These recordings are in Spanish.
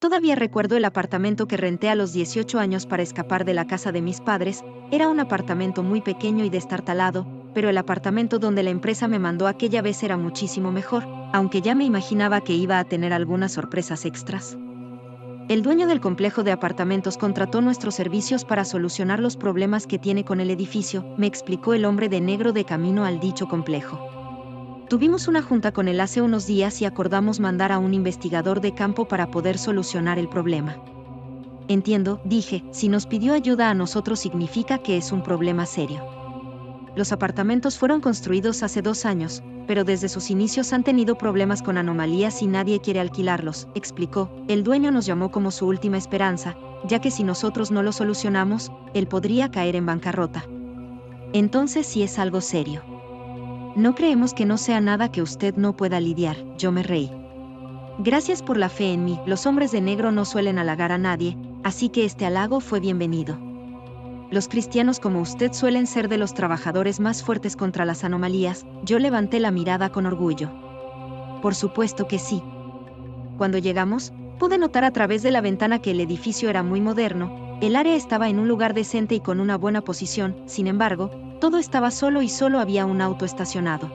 Todavía recuerdo el apartamento que renté a los 18 años para escapar de la casa de mis padres. Era un apartamento muy pequeño y destartalado, pero el apartamento donde la empresa me mandó aquella vez era muchísimo mejor, aunque ya me imaginaba que iba a tener algunas sorpresas extras. El dueño del complejo de apartamentos contrató nuestros servicios para solucionar los problemas que tiene con el edificio, me explicó el hombre de negro de camino al dicho complejo. Tuvimos una junta con él hace unos días y acordamos mandar a un investigador de campo para poder solucionar el problema. Entiendo, dije, si nos pidió ayuda a nosotros significa que es un problema serio. Los apartamentos fueron construidos hace 2 años, pero desde sus inicios han tenido problemas con anomalías y nadie quiere alquilarlos, explicó. El dueño nos llamó como su última esperanza, ya que si nosotros no lo solucionamos, él podría caer en bancarrota. Entonces sí es algo serio. No creemos que no sea nada que usted no pueda lidiar, yo me reí. Gracias por la fe en mí, los hombres de negro no suelen halagar a nadie, así que este halago fue bienvenido. Los cristianos como usted suelen ser de los trabajadores más fuertes contra las anomalías, yo levanté la mirada con orgullo. Por supuesto que sí. Cuando llegamos, pude notar a través de la ventana que el edificio era muy moderno, el área estaba en un lugar decente y con una buena posición, sin embargo, todo estaba solo y solo había un auto estacionado.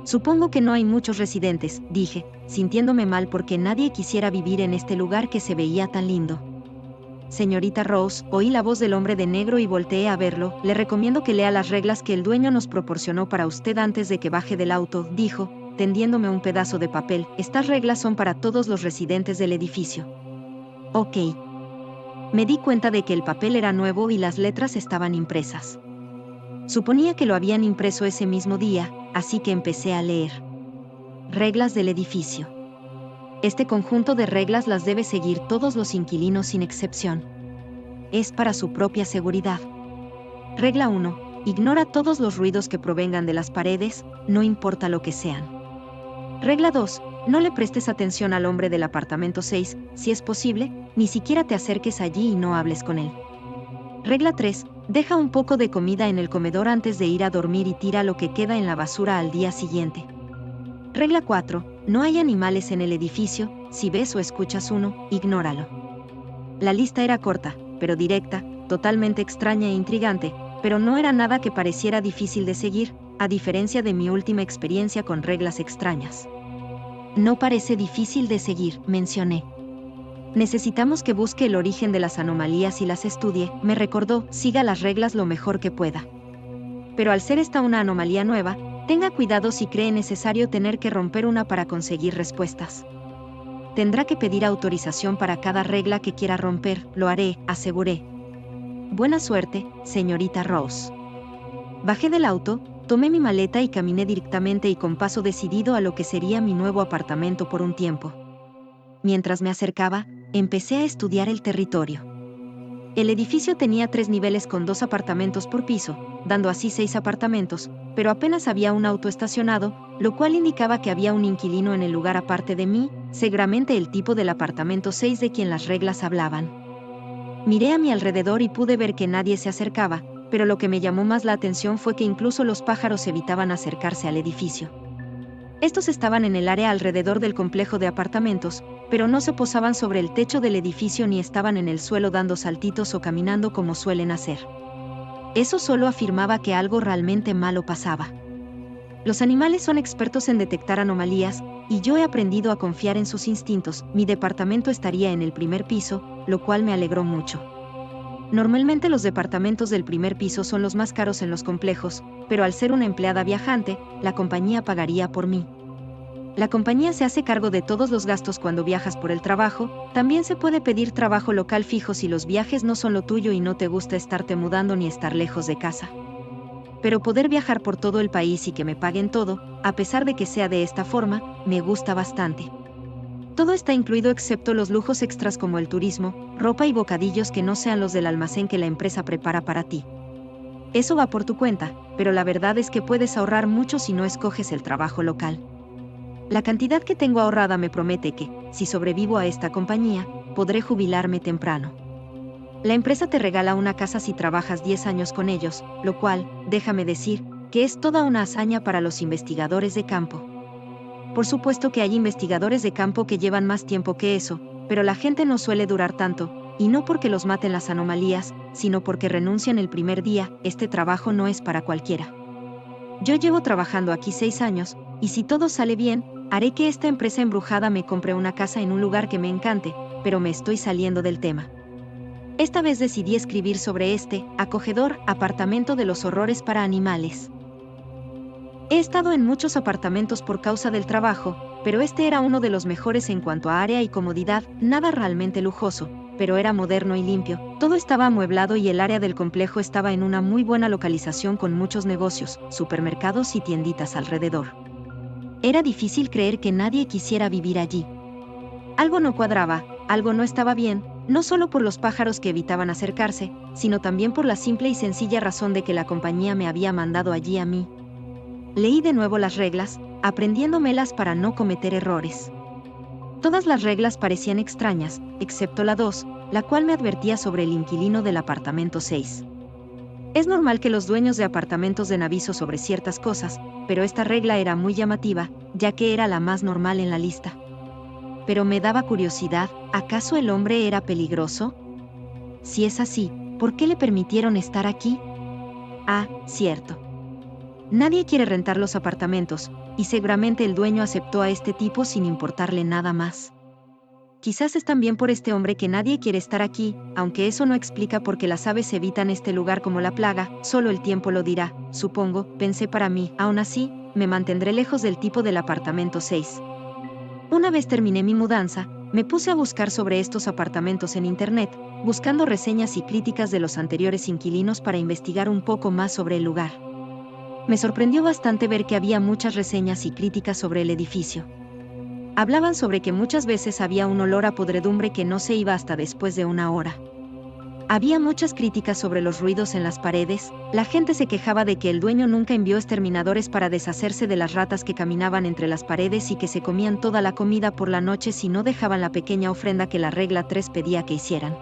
Supongo que no hay muchos residentes, dije, sintiéndome mal porque nadie quisiera vivir en este lugar que se veía tan lindo. Señorita Rose, oí la voz del hombre de negro y volteé a verlo. Le recomiendo que lea las reglas que el dueño nos proporcionó para usted antes de que baje del auto, dijo, tendiéndome un pedazo de papel. Estas reglas son para todos los residentes del edificio. Ok. Me di cuenta de que el papel era nuevo y las letras estaban impresas. Suponía que lo habían impreso ese mismo día, así que empecé a leer. Reglas del edificio. Este conjunto de reglas las debe seguir todos los inquilinos sin excepción. Es para su propia seguridad. Regla 1. Ignora todos los ruidos que provengan de las paredes, no importa lo que sean. Regla 2. No le prestes atención al hombre del apartamento 6, si es posible, ni siquiera te acerques allí y no hables con él. Regla 3. Deja un poco de comida en el comedor antes de ir a dormir y tira lo que queda en la basura al día siguiente. Regla 4. No hay animales en el edificio, si ves o escuchas uno, ignóralo. La lista era corta, pero directa, totalmente extraña e intrigante, pero no era nada que pareciera difícil de seguir, a diferencia de mi última experiencia con reglas extrañas. No parece difícil de seguir, mencioné. Necesitamos que busque el origen de las anomalías y las estudie, me recordó, siga las reglas lo mejor que pueda. Pero al ser esta una anomalía nueva, tenga cuidado si cree necesario tener que romper una para conseguir respuestas. Tendrá que pedir autorización para cada regla que quiera romper, lo haré, aseguré. Buena suerte, señorita Rose. Bajé del auto, tomé mi maleta y caminé directamente y con paso decidido a lo que sería mi nuevo apartamento por un tiempo. Mientras me acercaba, empecé a estudiar el territorio. El edificio tenía 3 niveles con 2 apartamentos por piso, dando así 6 apartamentos, pero apenas había un auto estacionado, lo cual indicaba que había un inquilino en el lugar aparte de mí, seguramente el tipo del apartamento 6 de quien las reglas hablaban. Miré a mi alrededor y pude ver que nadie se acercaba, pero lo que me llamó más la atención fue que incluso los pájaros evitaban acercarse al edificio. Estos estaban en el área alrededor del complejo de apartamentos, pero no se posaban sobre el techo del edificio ni estaban en el suelo dando saltitos o caminando como suelen hacer. Eso solo afirmaba que algo realmente malo pasaba. Los animales son expertos en detectar anomalías, y yo he aprendido a confiar en sus instintos. Mi departamento estaría en el primer piso, lo cual me alegró mucho. Normalmente los departamentos del primer piso son los más caros en los complejos, pero al ser una empleada viajante, la compañía pagaría por mí. La compañía se hace cargo de todos los gastos cuando viajas por el trabajo. También se puede pedir trabajo local fijo si los viajes no son lo tuyo y no te gusta estarte mudando ni estar lejos de casa. Pero poder viajar por todo el país y que me paguen todo, a pesar de que sea de esta forma, me gusta bastante. Todo está incluido excepto los lujos extras como el turismo, ropa y bocadillos que no sean los del almacén que la empresa prepara para ti. Eso va por tu cuenta, pero la verdad es que puedes ahorrar mucho si no escoges el trabajo local. La cantidad que tengo ahorrada me promete que, si sobrevivo a esta compañía, podré jubilarme temprano. La empresa te regala una casa si trabajas 10 años con ellos, lo cual, déjame decir, que es toda una hazaña para los investigadores de campo. Por supuesto que hay investigadores de campo que llevan más tiempo que eso, pero la gente no suele durar tanto, y no porque los maten las anomalías, sino porque renuncian el primer día. Este trabajo no es para cualquiera. Yo llevo trabajando aquí 6 años, y si todo sale bien, haré que esta empresa embrujada me compre una casa en un lugar que me encante, pero me estoy saliendo del tema. Esta vez decidí escribir sobre este acogedor apartamento de los horrores para animales. He estado en muchos apartamentos por causa del trabajo, pero este era uno de los mejores en cuanto a área y comodidad, nada realmente lujoso, pero era moderno y limpio, todo estaba amueblado y el área del complejo estaba en una muy buena localización con muchos negocios, supermercados y tienditas alrededor. Era difícil creer que nadie quisiera vivir allí. Algo no cuadraba, algo no estaba bien, no solo por los pájaros que evitaban acercarse, sino también por la simple y sencilla razón de que la compañía me había mandado allí a mí. Leí de nuevo las reglas, aprendiéndomelas para no cometer errores. Todas las reglas parecían extrañas, excepto la 2, la cual me advertía sobre el inquilino del apartamento 6. Es normal que los dueños de apartamentos den aviso sobre ciertas cosas, pero esta regla era muy llamativa, ya que era la más normal en la lista. Pero me daba curiosidad, ¿acaso el hombre era peligroso? Si es así, ¿por qué le permitieron estar aquí? Ah, cierto. Nadie quiere rentar los apartamentos, y seguramente el dueño aceptó a este tipo sin importarle nada más. Quizás es también por este hombre que nadie quiere estar aquí, aunque eso no explica por qué las aves evitan este lugar como la plaga, solo el tiempo lo dirá, supongo, pensé para mí. Aún así, me mantendré lejos del tipo del apartamento 6. Una vez terminé mi mudanza, me puse a buscar sobre estos apartamentos en internet, buscando reseñas y críticas de los anteriores inquilinos para investigar un poco más sobre el lugar. Me sorprendió bastante ver que había muchas reseñas y críticas sobre el edificio. Hablaban sobre que muchas veces había un olor a podredumbre que no se iba hasta después de una hora. Había muchas críticas sobre los ruidos en las paredes, la gente se quejaba de que el dueño nunca envió exterminadores para deshacerse de las ratas que caminaban entre las paredes y que se comían toda la comida por la noche si no dejaban la pequeña ofrenda que la regla 3 pedía que hicieran.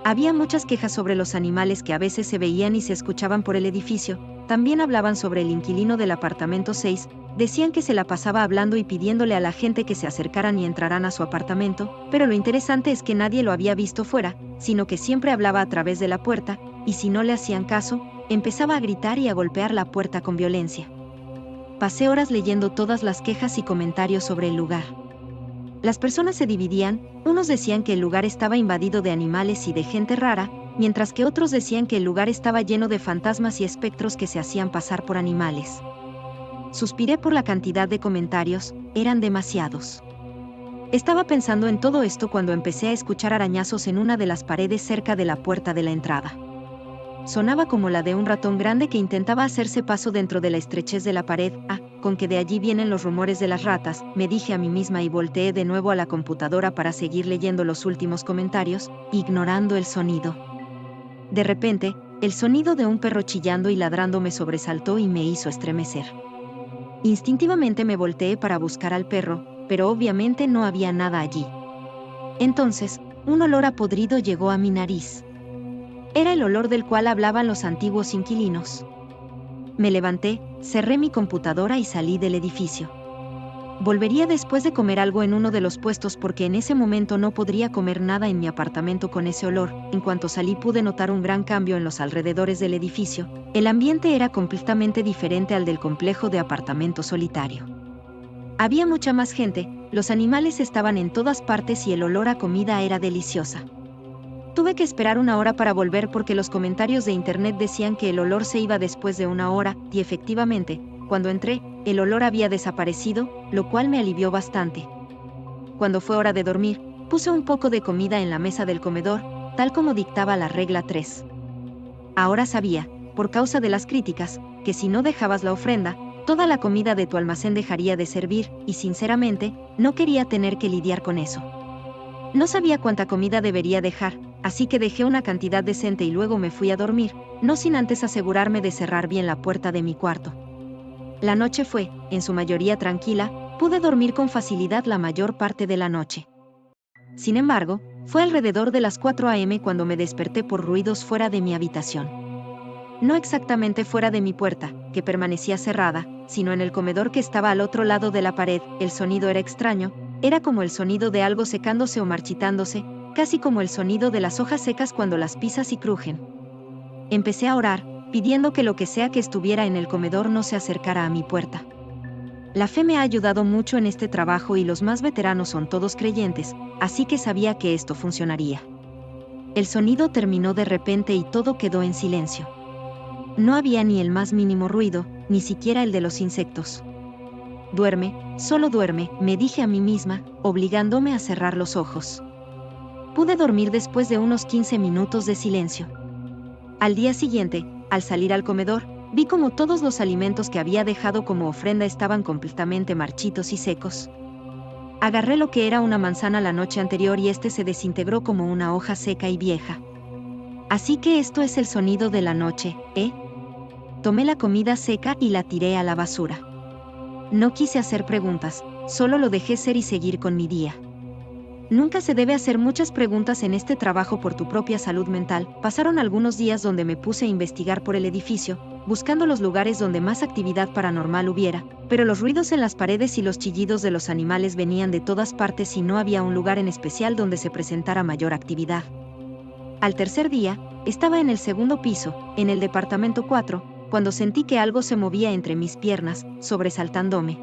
Había muchas quejas sobre los animales que a veces se veían y se escuchaban por el edificio. También hablaban sobre el inquilino del apartamento 6, decían que se la pasaba hablando y pidiéndole a la gente que se acercaran y entraran a su apartamento, pero lo interesante es que nadie lo había visto fuera, sino que siempre hablaba a través de la puerta, y si no le hacían caso, empezaba a gritar y a golpear la puerta con violencia. Pasé horas leyendo todas las quejas y comentarios sobre el lugar. Las personas se dividían, unos decían que el lugar estaba invadido de animales y de gente rara, mientras que otros decían que el lugar estaba lleno de fantasmas y espectros que se hacían pasar por animales. Suspiré por la cantidad de comentarios, eran demasiados. Estaba pensando en todo esto cuando empecé a escuchar arañazos en una de las paredes cerca de la puerta de la entrada. Sonaba como la de un ratón grande que intentaba hacerse paso dentro de la estrechez de la pared. Ah, con que de allí vienen los rumores de las ratas, me dije a mí misma y volteé de nuevo a la computadora para seguir leyendo los últimos comentarios, ignorando el sonido. De repente, el sonido de un perro chillando y ladrando me sobresaltó y me hizo estremecer. Instintivamente me volteé para buscar al perro, pero obviamente no había nada allí. Entonces, un olor a podrido llegó a mi nariz. Era el olor del cual hablaban los antiguos inquilinos. Me levanté, cerré mi computadora y salí del edificio. Volvería después de comer algo en uno de los puestos porque en ese momento no podría comer nada en mi apartamento con ese olor. En cuanto salí pude notar un gran cambio en los alrededores del edificio. El ambiente era completamente diferente al del complejo de apartamento solitario. Había mucha más gente, los animales estaban en todas partes y el olor a comida era deliciosa. Tuve que esperar una hora para volver porque los comentarios de internet decían que el olor se iba después de una hora, y efectivamente, cuando entré, el olor había desaparecido, lo cual me alivió bastante. Cuando fue hora de dormir, puse un poco de comida en la mesa del comedor, tal como dictaba la regla 3. Ahora sabía, por causa de las críticas, que si no dejabas la ofrenda, toda la comida de tu almacén dejaría de servir, y sinceramente, no quería tener que lidiar con eso. No sabía cuánta comida debería dejar, así que dejé una cantidad decente y luego me fui a dormir, no sin antes asegurarme de cerrar bien la puerta de mi cuarto. La noche fue, en su mayoría tranquila, pude dormir con facilidad la mayor parte de la noche. Sin embargo, fue alrededor de las 4 a.m. cuando me desperté por ruidos fuera de mi habitación. No exactamente fuera de mi puerta, que permanecía cerrada, sino en el comedor que estaba al otro lado de la pared. El sonido era extraño, Era como el sonido de algo secándose o marchitándose, casi como el sonido de las hojas secas cuando las pisas y crujen. Empecé a orar, pidiendo que lo que sea que estuviera en el comedor no se acercara a mi puerta. La fe me ha ayudado mucho en este trabajo y los más veteranos son todos creyentes, así que sabía que esto funcionaría. El sonido terminó de repente y todo quedó en silencio. No había ni el más mínimo ruido, ni siquiera el de los insectos. Duerme, solo duerme, me dije a mí misma, obligándome a cerrar los ojos. Pude dormir después de unos 15 minutos de silencio. Al día siguiente, al salir al comedor, vi como todos los alimentos que había dejado como ofrenda estaban completamente marchitos y secos. Agarré lo que era una manzana la noche anterior y este se desintegró como una hoja seca y vieja. Así que esto es el sonido de la noche, ¿eh? Tomé la comida seca y la tiré a la basura. No quise hacer preguntas, solo lo dejé ser y seguir con mi día. Nunca se debe hacer muchas preguntas en este trabajo por tu propia salud mental. Pasaron algunos días donde me puse a investigar por el edificio, buscando los lugares donde más actividad paranormal hubiera, pero los ruidos en las paredes y los chillidos de los animales venían de todas partes y no había un lugar en especial donde se presentara mayor actividad. Al tercer día, estaba en el segundo piso, en el departamento 4, cuando sentí que algo se movía entre mis piernas, sobresaltándome.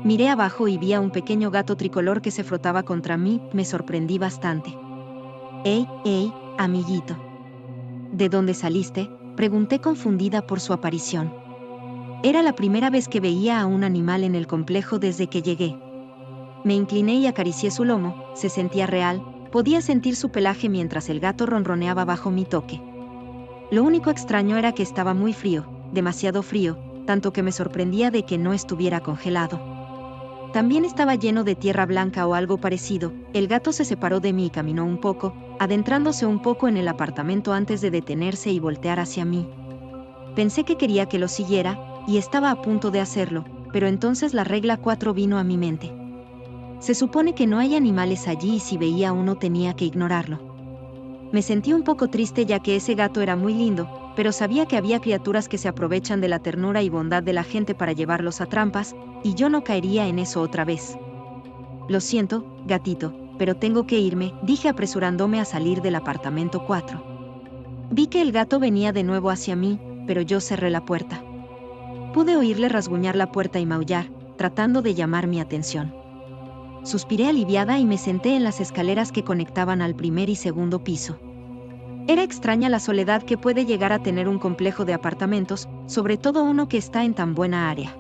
Miré abajo y vi a un pequeño gato tricolor que se frotaba contra mí, me sorprendí bastante. ¡Ey, amiguito! ¿De dónde saliste?, pregunté confundida por su aparición. Era la primera vez que veía a un animal en el complejo desde que llegué. Me incliné y acaricié su lomo, se sentía real, podía sentir su pelaje mientras el gato ronroneaba bajo mi toque. Lo único extraño era que estaba muy frío, demasiado frío, tanto que me sorprendía de que no estuviera congelado. También estaba lleno de tierra blanca o algo parecido. El gato se separó de mí y caminó un poco, adentrándose un poco en el apartamento antes de detenerse y voltear hacia mí. Pensé que quería que lo siguiera, y estaba a punto de hacerlo, pero entonces la regla 4 vino a mi mente. Se supone que no hay animales allí y si veía uno tenía que ignorarlo. Me sentí un poco triste ya que ese gato era muy lindo, pero sabía que había criaturas que se aprovechan de la ternura y bondad de la gente para llevarlos a trampas, y yo no caería en eso otra vez. Lo siento, gatito, pero tengo que irme, dije apresurándome a salir del apartamento 4. Vi que el gato venía de nuevo hacia mí, pero yo cerré la puerta. Pude oírle rasguñar la puerta y maullar, tratando de llamar mi atención. Suspiré aliviada y me senté en las escaleras que conectaban al primer y segundo piso. Era extraña la soledad que puede llegar a tener un complejo de apartamentos, sobre todo uno que está en tan buena área.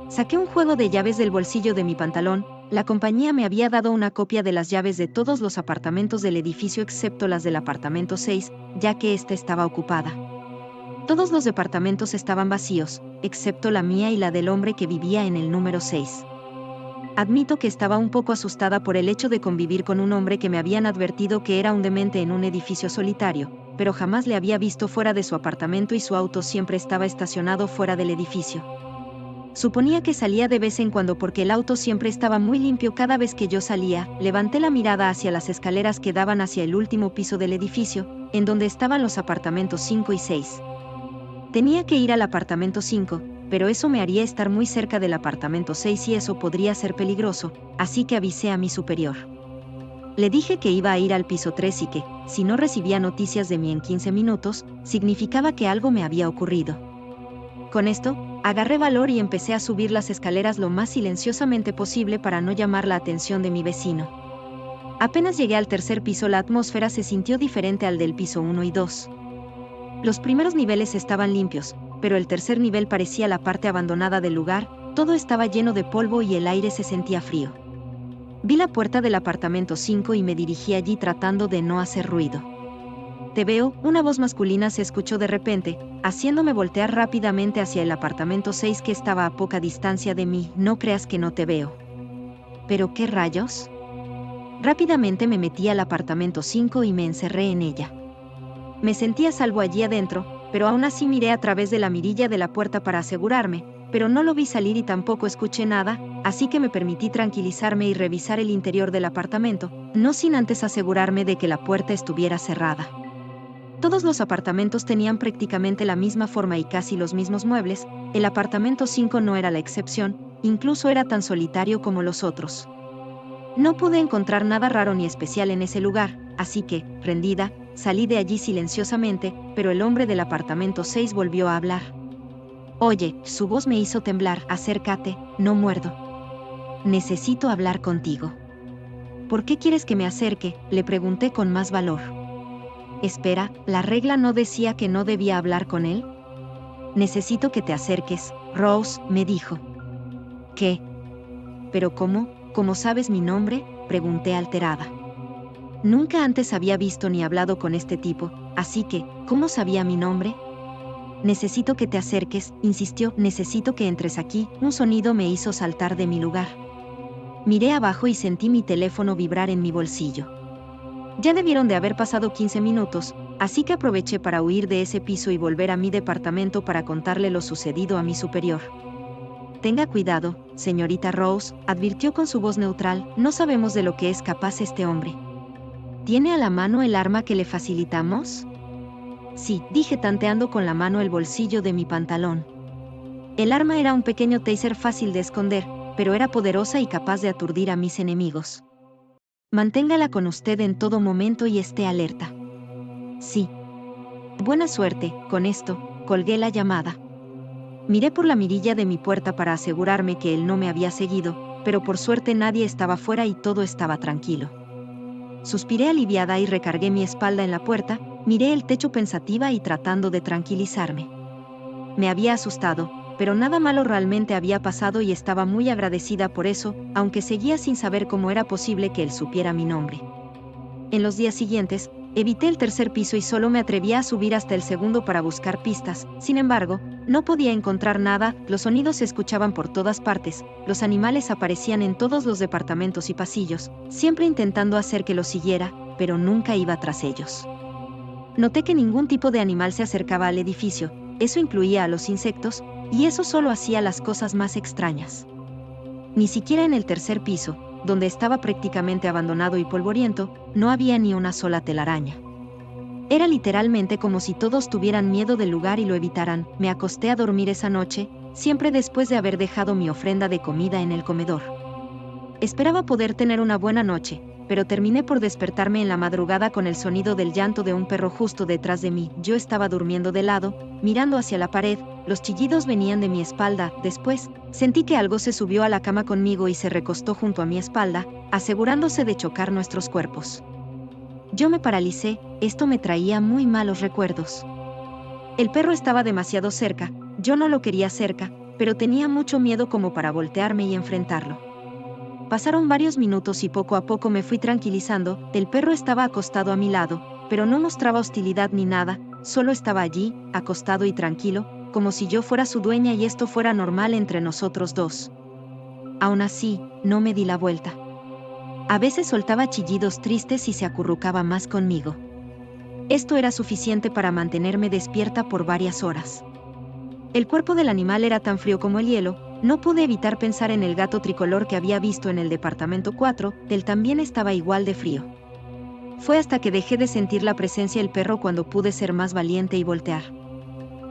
Saqué un juego de llaves del bolsillo de mi pantalón. La compañía me había dado una copia de las llaves de todos los apartamentos del edificio excepto las del apartamento 6, ya que ésta estaba ocupada. Todos los departamentos estaban vacíos, excepto la mía y la del hombre que vivía en el número 6. Admito que estaba un poco asustada por el hecho de convivir con un hombre que me habían advertido que era un demente en un edificio solitario, pero jamás le había visto fuera de su apartamento y su auto siempre estaba estacionado fuera del edificio. Suponía que salía de vez en cuando porque el auto siempre estaba muy limpio cada vez que yo salía. Levanté la mirada hacia las escaleras que daban hacia el último piso del edificio, en donde estaban los apartamentos 5 y 6. Tenía que ir al apartamento 5, pero eso me haría estar muy cerca del apartamento 6 y eso podría ser peligroso, así que avisé a mi superior. Le dije que iba a ir al piso 3 y que, si no recibía noticias de mí en 15 minutos, significaba que algo me había ocurrido. Con esto, agarré valor y empecé a subir las escaleras lo más silenciosamente posible para no llamar la atención de mi vecino. Apenas llegué al tercer piso, la atmósfera se sintió diferente al del piso 1 y 2. Los primeros niveles estaban limpios, pero el tercer nivel parecía la parte abandonada del lugar. Todo estaba lleno de polvo y el aire se sentía frío. Vi la puerta del apartamento 5 y me dirigí allí tratando de no hacer ruido. «Te veo», una voz masculina se escuchó de repente, haciéndome voltear rápidamente hacia el apartamento 6 que estaba a poca distancia de mí. «No creas que no te veo». «¿Pero qué rayos?». Rápidamente me metí al apartamento 5 y me encerré en ella. Me sentía a salvo allí adentro, pero aún así miré a través de la mirilla de la puerta para asegurarme, pero no lo vi salir y tampoco escuché nada, así que me permití tranquilizarme y revisar el interior del apartamento, no sin antes asegurarme de que la puerta estuviera cerrada. Todos los apartamentos tenían prácticamente la misma forma y casi los mismos muebles. El apartamento 5 no era la excepción, incluso era tan solitario como los otros. No pude encontrar nada raro ni especial en ese lugar, así que, rendida, salí de allí silenciosamente, pero el hombre del apartamento 6 volvió a hablar. Oye, su voz me hizo temblar. Acércate, no muerdo. Necesito hablar contigo. ¿Por qué quieres que me acerque?, le pregunté con más valor. Espera, ¿la regla no decía que no debía hablar con él? Necesito que te acerques, Rose, me dijo. ¿Qué? ¿Pero cómo? ¿Cómo sabes mi nombre?, pregunté alterada. Nunca antes había visto ni hablado con este tipo, así que, ¿cómo sabía mi nombre? Necesito que te acerques, insistió. Necesito que entres aquí. Un sonido me hizo saltar de mi lugar. Miré abajo y sentí mi teléfono vibrar en mi bolsillo. Ya debieron de haber pasado 15 minutos, así que aproveché para huir de ese piso y volver a mi departamento para contarle lo sucedido a mi superior. Tenga cuidado, señorita Rose, advirtió con su voz neutral, no sabemos de lo que es capaz este hombre. ¿Tiene a la mano el arma que le facilitamos? Sí, dije tanteando con la mano el bolsillo de mi pantalón. El arma era un pequeño taser fácil de esconder, pero era poderosa y capaz de aturdir a mis enemigos. Manténgala con usted en todo momento y esté alerta. Sí. Buena suerte. Con esto, colgué la llamada. Miré por la mirilla de mi puerta para asegurarme que él no me había seguido, pero por suerte nadie estaba fuera y todo estaba tranquilo. Suspiré aliviada y recargué mi espalda en la puerta, miré el techo pensativa y tratando de tranquilizarme. Me había asustado, pero nada malo realmente había pasado y estaba muy agradecida por eso, aunque seguía sin saber cómo era posible que él supiera mi nombre. En los días siguientes, evité el tercer piso y solo me atrevía a subir hasta el segundo para buscar pistas. Sin embargo, no podía encontrar nada, los sonidos se escuchaban por todas partes, los animales aparecían en todos los departamentos y pasillos, siempre intentando hacer que los siguiera, pero nunca iba tras ellos. Noté que ningún tipo de animal se acercaba al edificio, eso incluía a los insectos, y eso solo hacía las cosas más extrañas. Ni siquiera en el tercer piso, donde estaba prácticamente abandonado y polvoriento, no había ni una sola telaraña. Era literalmente como si todos tuvieran miedo del lugar y lo evitaran. Me acosté a dormir esa noche, siempre después de haber dejado mi ofrenda de comida en el comedor. Esperaba poder tener una buena noche, pero terminé por despertarme en la madrugada con el sonido del llanto de un perro justo detrás de mí. Yo estaba durmiendo de lado, mirando hacia la pared, los chillidos venían de mi espalda. Después, sentí que algo se subió a la cama conmigo y se recostó junto a mi espalda, asegurándose de chocar nuestros cuerpos. Yo me paralicé, esto me traía muy malos recuerdos. El perro estaba demasiado cerca, yo no lo quería cerca, pero tenía mucho miedo como para voltearme y enfrentarlo. Pasaron varios minutos y poco a poco me fui tranquilizando. El perro estaba acostado a mi lado, pero no mostraba hostilidad ni nada, solo estaba allí, acostado y tranquilo, como si yo fuera su dueña y esto fuera normal entre nosotros dos. Aún así, no me di la vuelta. A veces soltaba chillidos tristes y se acurrucaba más conmigo. Esto era suficiente para mantenerme despierta por varias horas. El cuerpo del animal era tan frío como el hielo, no pude evitar pensar en el gato tricolor que había visto en el departamento 4, él también estaba igual de frío. Fue hasta que dejé de sentir la presencia del perro cuando pude ser más valiente y voltear.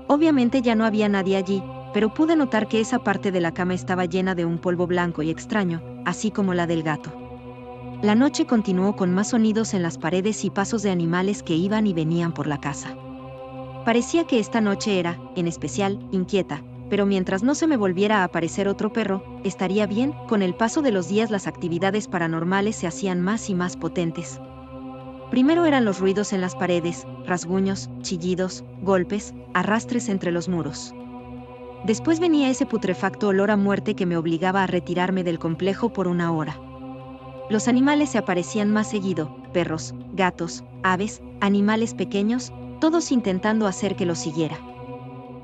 Obviamente ya no había nadie allí, pero pude notar que esa parte de la cama estaba llena de un polvo blanco y extraño, así como la del gato. La noche continuó con más sonidos en las paredes y pasos de animales que iban y venían por la casa. Parecía que esta noche era, en especial, inquieta, pero mientras no se me volviera a aparecer otro perro, estaría bien. Con el paso de los días las actividades paranormales se hacían más y más potentes. Primero eran los ruidos en las paredes, rasguños, chillidos, golpes, arrastres entre los muros. Después venía ese putrefacto olor a muerte que me obligaba a retirarme del complejo por una hora. Los animales se aparecían más seguido, perros, gatos, aves, animales pequeños, todos intentando hacer que los siguiera.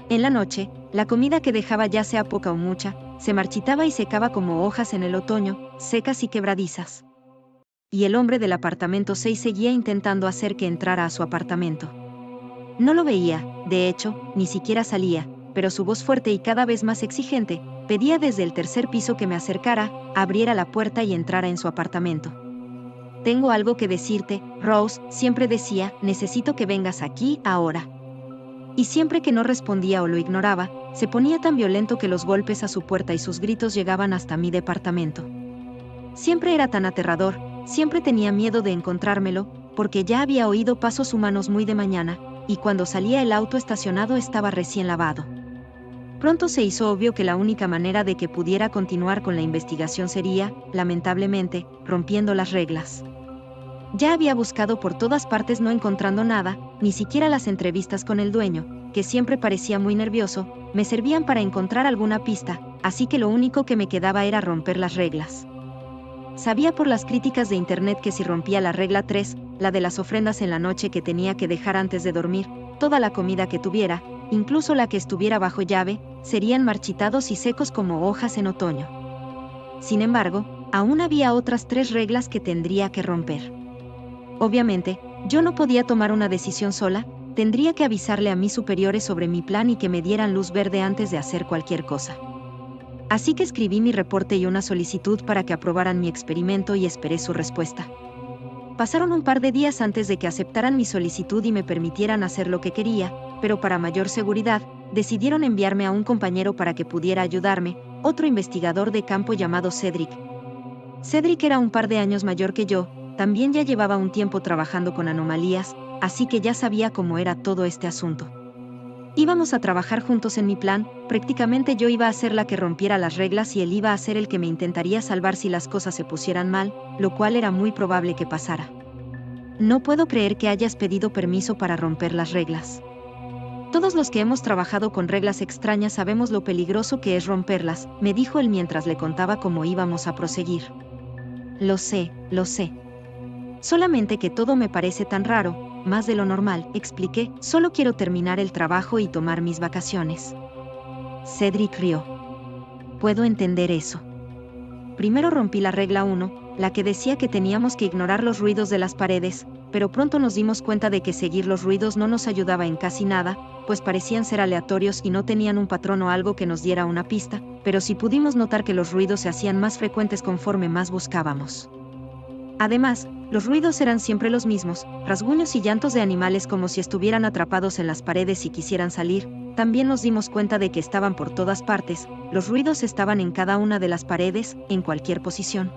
En la noche, la comida que dejaba, ya sea poca o mucha, se marchitaba y secaba como hojas en el otoño, secas y quebradizas. Y el hombre del apartamento 6 seguía intentando hacer que entrara a su apartamento. No lo veía, de hecho, ni siquiera salía, pero su voz fuerte y cada vez más exigente, pedía desde el tercer piso que me acercara, abriera la puerta y entrara en su apartamento. Tengo algo que decirte, Rose, siempre decía, necesito que vengas aquí, ahora. Y siempre que no respondía o lo ignoraba, se ponía tan violento que los golpes a su puerta y sus gritos llegaban hasta mi departamento. Siempre era tan aterrador, siempre tenía miedo de encontrármelo, porque ya había oído pasos humanos muy de mañana, y cuando salía el auto estacionado estaba recién lavado. Pronto se hizo obvio que la única manera de que pudiera continuar con la investigación sería, lamentablemente, rompiendo las reglas. Ya había buscado por todas partes no encontrando nada, ni siquiera las entrevistas con el dueño, que siempre parecía muy nervioso, me servían para encontrar alguna pista, así que lo único que me quedaba era romper las reglas. Sabía por las críticas de internet que si rompía la regla 3, la de las ofrendas en la noche que tenía que dejar antes de dormir, toda la comida que tuviera, incluso la que estuviera bajo llave, serían marchitados y secos como hojas en otoño. Sin embargo, aún había otras 3 reglas que tendría que romper. Obviamente, yo no podía tomar una decisión sola, tendría que avisarle a mis superiores sobre mi plan y que me dieran luz verde antes de hacer cualquier cosa. Así que escribí mi reporte y una solicitud para que aprobaran mi experimento y esperé su respuesta. Pasaron un par de días antes de que aceptaran mi solicitud y me permitieran hacer lo que quería, pero para mayor seguridad, decidieron enviarme a un compañero para que pudiera ayudarme, otro investigador de campo llamado Cedric. Cedric era un par de años mayor que yo, también ya llevaba un tiempo trabajando con anomalías, así que ya sabía cómo era todo este asunto. Íbamos a trabajar juntos en mi plan, prácticamente yo iba a ser la que rompiera las reglas y él iba a ser el que me intentaría salvar si las cosas se pusieran mal, lo cual era muy probable que pasara. No puedo creer que hayas pedido permiso para romper las reglas. Todos los que hemos trabajado con reglas extrañas sabemos lo peligroso que es romperlas, me dijo él mientras le contaba cómo íbamos a proseguir. Lo sé, lo sé. Solamente que todo me parece tan raro, más de lo normal, expliqué, solo quiero terminar el trabajo y tomar mis vacaciones. Cedric rió. Puedo entender eso. Primero rompí la regla 1, la que decía que teníamos que ignorar los ruidos de las paredes, pero pronto nos dimos cuenta de que seguir los ruidos no nos ayudaba en casi nada, pues parecían ser aleatorios y no tenían un patrón o algo que nos diera una pista, pero sí pudimos notar que los ruidos se hacían más frecuentes conforme más buscábamos. Además, los ruidos eran siempre los mismos, rasguños y llantos de animales como si estuvieran atrapados en las paredes y quisieran salir. También nos dimos cuenta de que estaban por todas partes, los ruidos estaban en cada una de las paredes, en cualquier posición.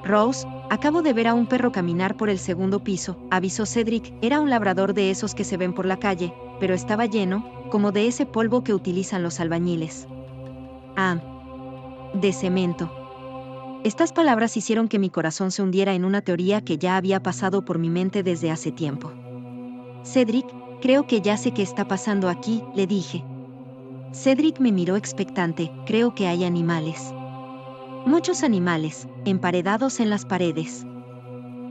Rose, acabo de ver a un perro caminar por el segundo piso, avisó Cedric, era un labrador de esos que se ven por la calle, pero estaba lleno, como de ese polvo que utilizan los albañiles. Ah. De cemento. Estas palabras hicieron que mi corazón se hundiera en una teoría que ya había pasado por mi mente desde hace tiempo. Cedric, creo que ya sé qué está pasando aquí, le dije. Cedric me miró expectante, creo que hay animales. Muchos animales, emparedados en las paredes.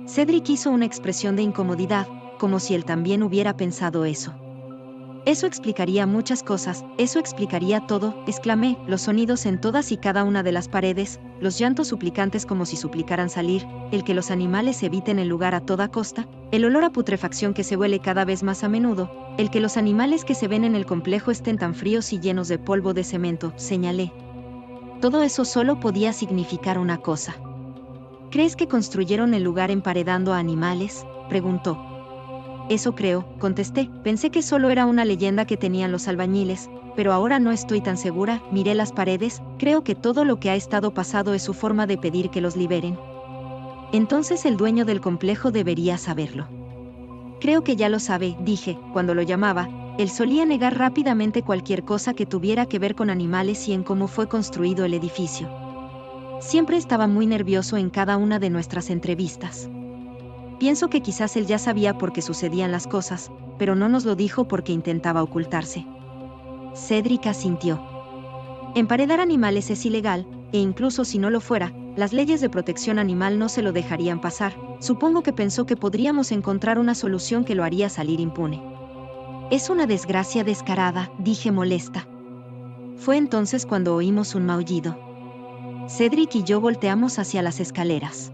Cedric hizo una expresión de incomodidad, como si él también hubiera pensado eso. Eso explicaría muchas cosas, eso explicaría todo, exclamé, los sonidos en todas y cada una de las paredes, los llantos suplicantes como si suplicaran salir, el que los animales eviten el lugar a toda costa, el olor a putrefacción que se huele cada vez más a menudo, el que los animales que se ven en el complejo estén tan fríos y llenos de polvo de cemento, señalé. Todo eso solo podía significar una cosa. ¿Crees que construyeron el lugar emparedando a animales?, preguntó. Eso creo, contesté, pensé que solo era una leyenda que tenían los albañiles, pero ahora no estoy tan segura, miré las paredes, creo que todo lo que ha estado pasado es su forma de pedir que los liberen. Entonces el dueño del complejo debería saberlo. Creo que ya lo sabe, dije, cuando lo llamaba, él solía negar rápidamente cualquier cosa que tuviera que ver con animales y en cómo fue construido el edificio. Siempre estaba muy nervioso en cada una de nuestras entrevistas. Pienso que quizás él ya sabía por qué sucedían las cosas, pero no nos lo dijo porque intentaba ocultarse. Cedric asintió. Emparedar animales es ilegal, e incluso si no lo fuera, las leyes de protección animal no se lo dejarían pasar. Supongo que pensó que podríamos encontrar una solución que lo haría salir impune. Es una desgracia descarada, dije molesta. Fue entonces cuando oímos un maullido. Cedric y yo volteamos hacia las escaleras.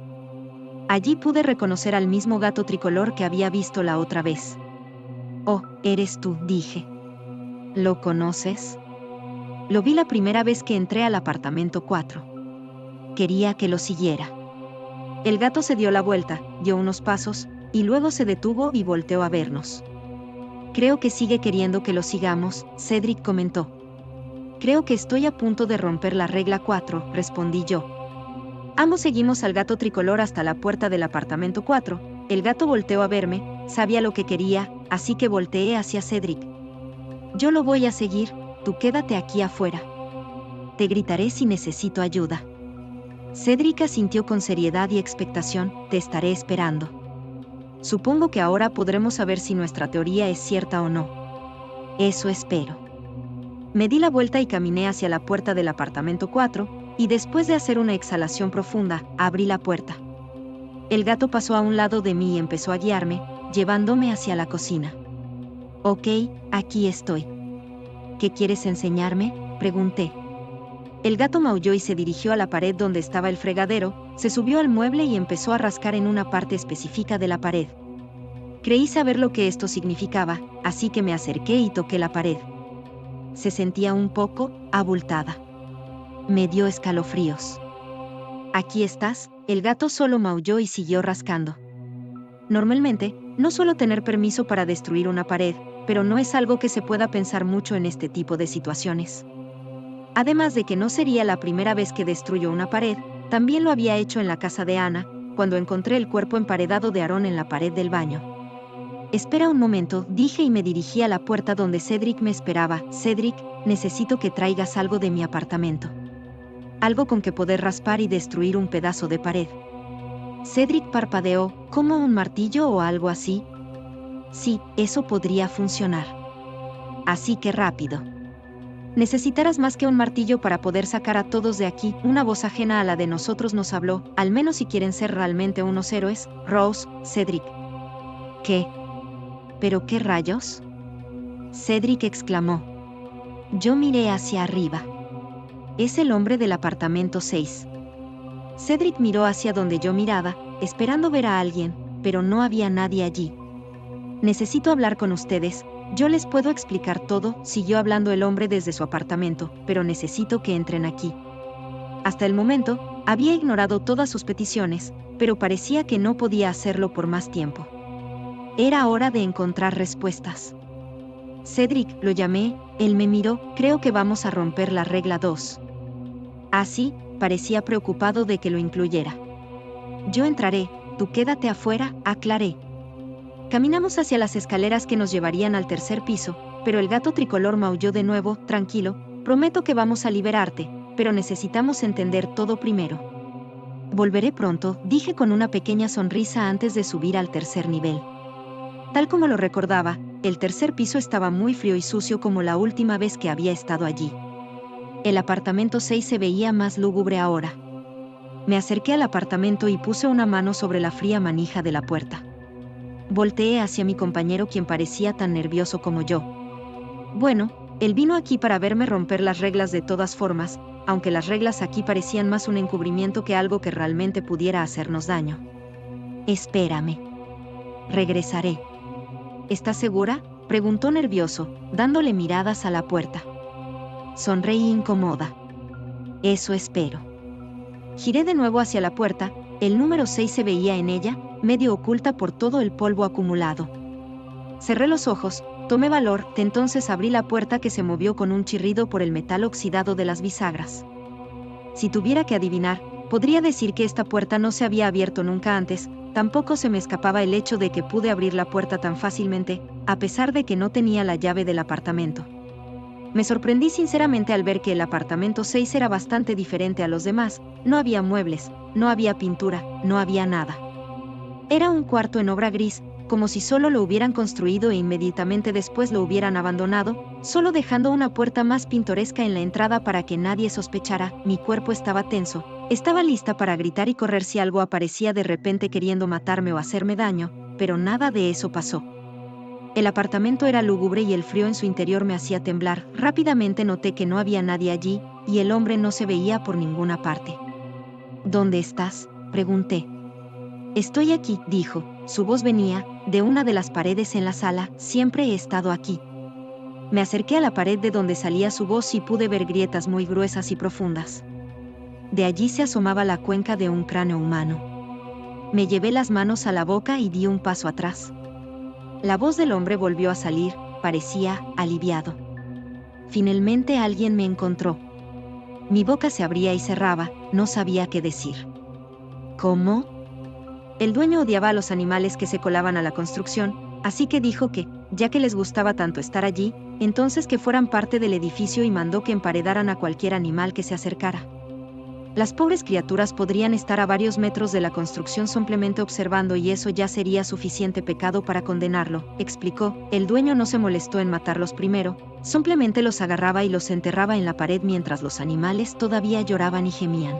Allí pude reconocer al mismo gato tricolor que había visto la otra vez. Oh, eres tú, dije. ¿Lo conoces? Lo vi la primera vez que entré al apartamento 4. Quería que lo siguiera. El gato se dio la vuelta, dio unos pasos, y luego se detuvo y volteó a vernos. Creo que sigue queriendo que lo sigamos, Cedric comentó. Creo que estoy a punto de romper la regla 4, respondí yo. Ambos seguimos al gato tricolor hasta la puerta del apartamento 4. El gato volteó a verme, sabía lo que quería, así que volteé hacia Cedric. Yo lo voy a seguir, tú quédate aquí afuera. Te gritaré si necesito ayuda. Cedric asintió con seriedad y expectación, te estaré esperando. Supongo que ahora podremos saber si nuestra teoría es cierta o no. Eso espero. Me di la vuelta y caminé hacia la puerta del apartamento 4, y después de hacer una exhalación profunda, abrí la puerta. El gato pasó a un lado de mí y empezó a guiarme, llevándome hacia la cocina. Ok, aquí estoy. ¿Qué quieres enseñarme?, pregunté. El gato maulló y se dirigió a la pared donde estaba el fregadero, se subió al mueble y empezó a rascar en una parte específica de la pared. Creí saber lo que esto significaba, así que me acerqué y toqué la pared. Se sentía un poco abultada. Me dio escalofríos. Aquí estás, el gato solo maulló y siguió rascando. Normalmente, no suelo tener permiso para destruir una pared, pero no es algo que se pueda pensar mucho en este tipo de situaciones. Además de que no sería la primera vez que destruyo una pared, también lo había hecho en la casa de Ana, cuando encontré el cuerpo emparedado de Aaron en la pared del baño. Espera un momento, dije y me dirigí a la puerta donde Cedric me esperaba. Cedric, necesito que traigas algo de mi apartamento. Algo con que poder raspar y destruir un pedazo de pared. Cedric parpadeó, ¿como un martillo o algo así? Sí, eso podría funcionar. Así que rápido. Necesitarás más que un martillo para poder sacar a todos de aquí. Una voz ajena a la de nosotros nos habló, al menos si quieren ser realmente unos héroes. Rose, Cedric. ¿Qué? ¿Pero qué rayos?, Cedric exclamó. Yo miré hacia arriba. Es el hombre del apartamento 6. Cedric miró hacia donde yo miraba, esperando ver a alguien, pero no había nadie allí. Necesito hablar con ustedes, yo les puedo explicar todo, siguió hablando el hombre desde su apartamento, pero necesito que entren aquí. Hasta el momento, había ignorado todas sus peticiones, pero parecía que no podía hacerlo por más tiempo. Era hora de encontrar respuestas. Cedric, lo llamé, él me miró, creo que vamos a romper la regla 2. Así, parecía preocupado de que lo incluyera. Yo entraré, tú quédate afuera, aclaré. Caminamos hacia las escaleras que nos llevarían al tercer piso, pero el gato tricolor maulló de nuevo, tranquilo, prometo que vamos a liberarte, pero necesitamos entender todo primero. Volveré pronto, dije con una pequeña sonrisa antes de subir al tercer nivel. Tal como lo recordaba, el tercer piso estaba muy frío y sucio como la última vez que había estado allí. El apartamento 6 se veía más lúgubre ahora. Me acerqué al apartamento y puse una mano sobre la fría manija de la puerta. Volteé hacia mi compañero, quien parecía tan nervioso como yo. Bueno, él vino aquí para verme romper las reglas de todas formas, aunque las reglas aquí parecían más un encubrimiento que algo que realmente pudiera hacernos daño. Espérame. Regresaré. ¿Estás segura?, preguntó nervioso, dándole miradas a la puerta. Sonreí incómoda. Eso espero. Giré de nuevo hacia la puerta, el número 6 se veía en ella, medio oculta por todo el polvo acumulado. Cerré los ojos, tomé valor, entonces abrí la puerta, que se movió con un chirrido por el metal oxidado de las bisagras. Si tuviera que adivinar, podría decir que esta puerta no se había abierto nunca antes. Tampoco se me escapaba el hecho de que pude abrir la puerta tan fácilmente, a pesar de que no tenía la llave del apartamento. Me sorprendí sinceramente al ver que el apartamento 6 era bastante diferente a los demás. No había muebles, no había pintura, no había nada. Era un cuarto en obra gris, como si solo lo hubieran construido e inmediatamente después lo hubieran abandonado, solo dejando una puerta más pintoresca en la entrada para que nadie sospechara. Mi cuerpo estaba tenso, estaba lista para gritar y correr si algo aparecía de repente queriendo matarme o hacerme daño, pero nada de eso pasó. El apartamento era lúgubre y el frío en su interior me hacía temblar. Rápidamente noté que no había nadie allí, y el hombre no se veía por ninguna parte. ¿Dónde estás?, pregunté. Estoy aquí, dijo. Su voz venía de una de las paredes en la sala. Siempre he estado aquí. Me acerqué a la pared de donde salía su voz y pude ver grietas muy gruesas y profundas. De allí se asomaba la cuenca de un cráneo humano. Me llevé las manos a la boca y di un paso atrás. La voz del hombre volvió a salir, parecía aliviado. Finalmente alguien me encontró. Mi boca se abría y cerraba, no sabía qué decir. ¿Cómo? El dueño odiaba a los animales que se colaban a la construcción, así que dijo que, ya que les gustaba tanto estar allí, entonces que fueran parte del edificio y mandó que emparedaran a cualquier animal que se acercara. Las pobres criaturas podrían estar a varios metros de la construcción simplemente observando y eso ya sería suficiente pecado para condenarlo, explicó. El dueño no se molestó en matarlos primero, simplemente los agarraba y los enterraba en la pared mientras los animales todavía lloraban y gemían.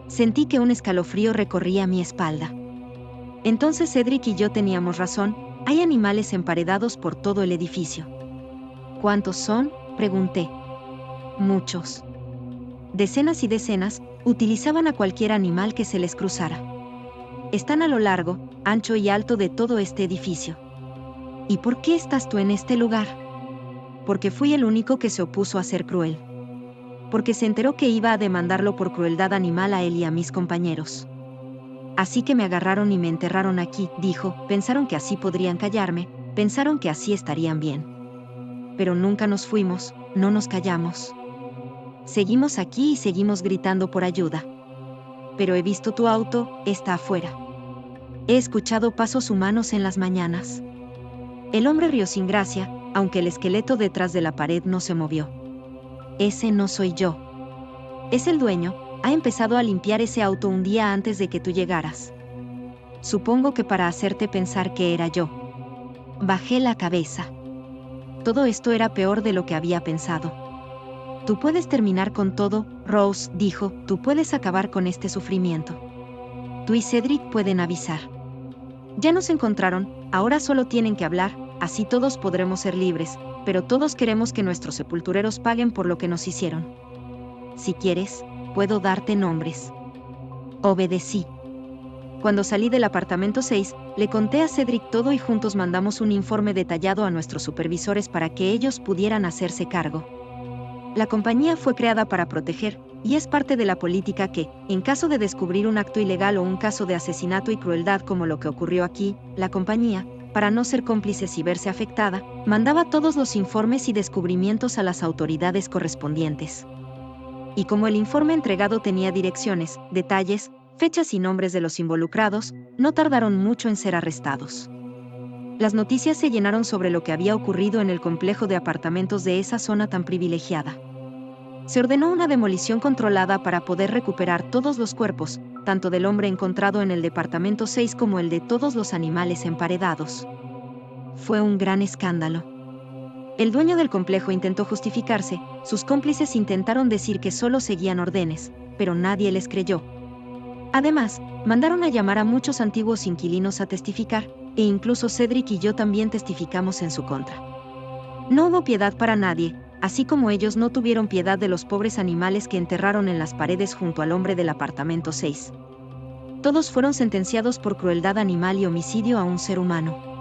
Sentí que un escalofrío recorría mi espalda. Entonces Cedric y yo teníamos razón, hay animales emparedados por todo el edificio. ¿Cuántos son?, pregunté. Muchos. Decenas y decenas, utilizaban a cualquier animal que se les cruzara. Están a lo largo, ancho y alto de todo este edificio. ¿Y por qué estás tú en este lugar? Porque fui el único que se opuso a ser cruel. Porque se enteró que iba a demandarlo por crueldad animal a él y a mis compañeros. Así que me agarraron y me enterraron aquí, dijo. Pensaron que así podrían callarme, pensaron que así estarían bien. Pero nunca nos fuimos, no nos callamos. Seguimos aquí y seguimos gritando por ayuda. Pero he visto tu auto, está afuera. He escuchado pasos humanos en las mañanas. El hombre rió sin gracia, aunque el esqueleto detrás de la pared no se movió. Ese no soy yo. Es el dueño, ha empezado a limpiar ese auto un día antes de que tú llegaras. Supongo que para hacerte pensar que era yo. Bajé la cabeza. Todo esto era peor de lo que había pensado. Tú puedes terminar con todo, Rose dijo, tú puedes acabar con este sufrimiento. Tú y Cedric pueden avisar. Ya nos encontraron, ahora solo tienen que hablar, así todos podremos ser libres, pero todos queremos que nuestros sepultureros paguen por lo que nos hicieron. Si quieres, puedo darte nombres. Obedecí. Cuando salí del apartamento 6, le conté a Cedric todo y juntos mandamos un informe detallado a nuestros supervisores para que ellos pudieran hacerse cargo. La compañía fue creada para proteger, y es parte de la política que, en caso de descubrir un acto ilegal o un caso de asesinato y crueldad como lo que ocurrió aquí, la compañía, para no ser cómplices y verse afectada, mandaba todos los informes y descubrimientos a las autoridades correspondientes. Y como el informe entregado tenía direcciones, detalles, fechas y nombres de los involucrados, no tardaron mucho en ser arrestados. Las noticias se llenaron sobre lo que había ocurrido en el complejo de apartamentos de esa zona tan privilegiada. Se ordenó una demolición controlada para poder recuperar todos los cuerpos, tanto del hombre encontrado en el departamento 6 como el de todos los animales emparedados. Fue un gran escándalo. El dueño del complejo intentó justificarse, sus cómplices intentaron decir que solo seguían órdenes, pero nadie les creyó. Además, mandaron a llamar a muchos antiguos inquilinos a testificar, e incluso Cedric y yo también testificamos en su contra. No hubo piedad para nadie, así como ellos no tuvieron piedad de los pobres animales que enterraron en las paredes junto al hombre del apartamento 6. Todos fueron sentenciados por crueldad animal y homicidio a un ser humano.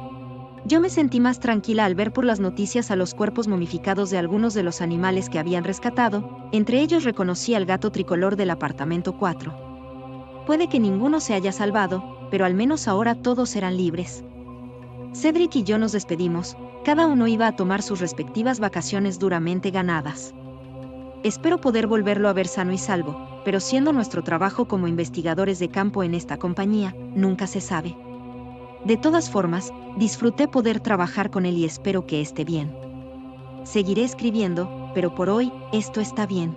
Yo me sentí más tranquila al ver por las noticias a los cuerpos momificados de algunos de los animales que habían rescatado, entre ellos reconocí al gato tricolor del apartamento 4. Puede que ninguno se haya salvado, pero al menos ahora todos eran libres. Cedric y yo nos despedimos, cada uno iba a tomar sus respectivas vacaciones duramente ganadas. Espero poder volverlo a ver sano y salvo, pero siendo nuestro trabajo como investigadores de campo en esta compañía, nunca se sabe. De todas formas, disfruté poder trabajar con él y espero que esté bien. Seguiré escribiendo, pero por hoy, esto está bien.